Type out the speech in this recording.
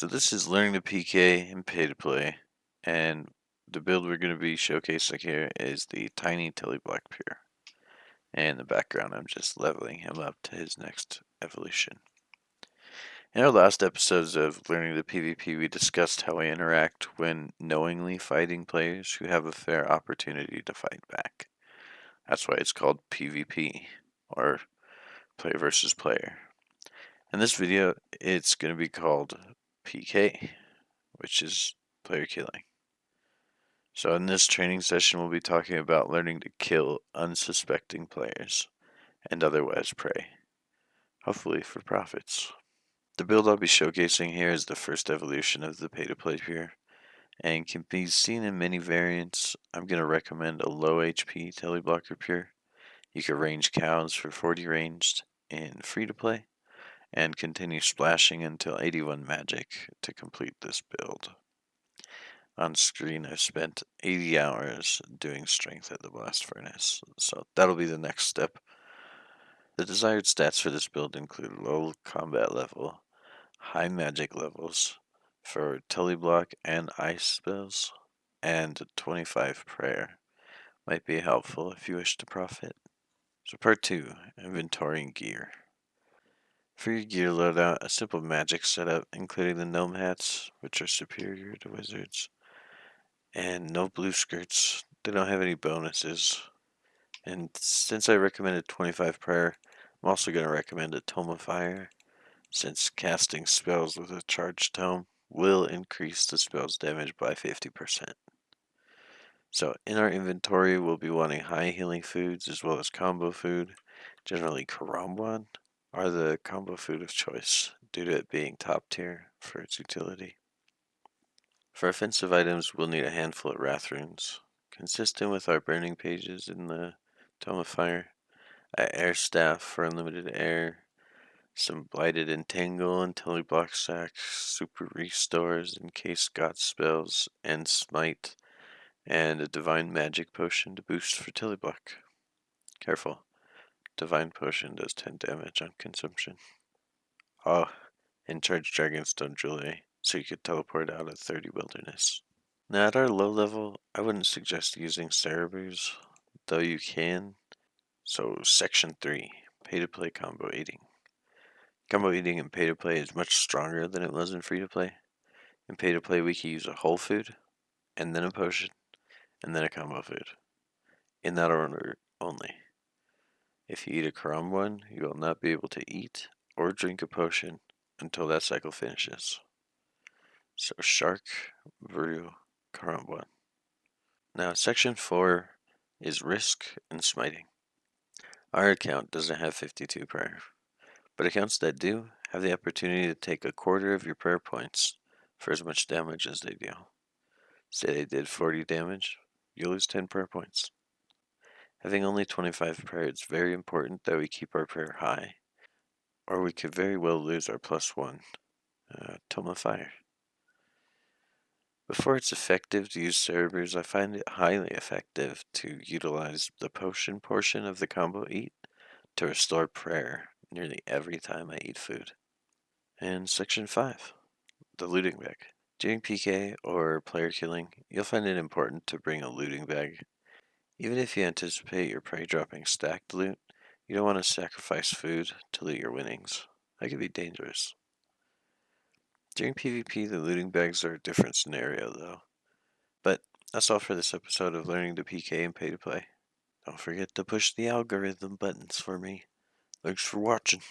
So this is learning to PK and pay to play, and the build we're going to be showcasing here is the tiny teleblocker. And in the background, I'm just leveling him up to his next evolution. In our last episodes of learning the PvP, we discussed how we interact when knowingly fighting players who have a fair opportunity to fight back. That's why it's called PvP, or player versus player. In this video, it's going to be called PK, which is player killing. So in this training session, we'll be talking about learning to kill unsuspecting players and otherwise prey, hopefully for profits. The build I'll be showcasing here is the first evolution of the pay-to-play tier, and can be seen in many variants. I'm going to recommend a low HP teleblocker pure. You can range cows for 40 ranged in free-to-play, and continue splashing until 81 magic to complete this build. On screen, I've spent 80 hours doing strength at the blast furnace, so that'll be the next step. The desired stats for this build include low combat level, high magic levels for teleblock and ice spells, and 25 prayer. Might be helpful if you wish to profit. So part 2, inventorying gear. For your gear loadout, a simple magic setup including the gnome hats, which are superior to wizards, and no blue skirts. They don't have any bonuses. And since I recommended 25 prayer, I'm also going to recommend a tome of fire, since casting spells with a charged tome will increase the spell's damage by 50%. So in our inventory, we'll be wanting high healing foods as well as combo food. Generally, Karambwan are the combo food of choice due to it being top tier for its utility. For offensive items, we'll need a handful of wrath runes, consistent with our burning pages in the Tome of Fire, a air staff for unlimited air, some blighted entangle and teleblock sacks, super restores in case god spells, and smite, and a divine magic potion to boost for teleblock. Careful, divine potion does 10 damage on consumption. Oh, and charge dragonstone jewelry, so you could teleport out of 30 wilderness. Now at our low level, I wouldn't suggest using Cerebrus, though you can. So section 3, pay to play combo eating. Combo eating in pay to play is much stronger than it was in free to play. In pay to play we can use a whole food, and then a potion, and then a combo food. In that order only. If you eat a Karambwan, you will not be able to eat or drink a potion until that cycle finishes. So Shark, Varu, Karambwan. Now, section 4 is risk and smiting. Our account doesn't have 52 prayer, but accounts that do have the opportunity to take a quarter of your prayer points for as much damage as they deal. Say they did 40 damage, you lose 10 prayer points. Having only 25 prayer, it's very important that we keep our prayer high, or we could very well lose our +1 Tome of Fire. Before it's effective to use Cerebrus, I find it highly effective to utilize the potion portion of the combo eat to restore prayer nearly every time I eat food. And section 5, the looting bag. During PK or player killing, you'll find it important to bring a looting bag. Even if you anticipate your prey dropping stacked loot, you don't want to sacrifice food to loot your winnings. That could be dangerous. During PvP, the looting bags are a different scenario though. But that's all for this episode of Learning to PK and Pay to Play. Don't forget to push the algorithm buttons for me. Thanks for watching.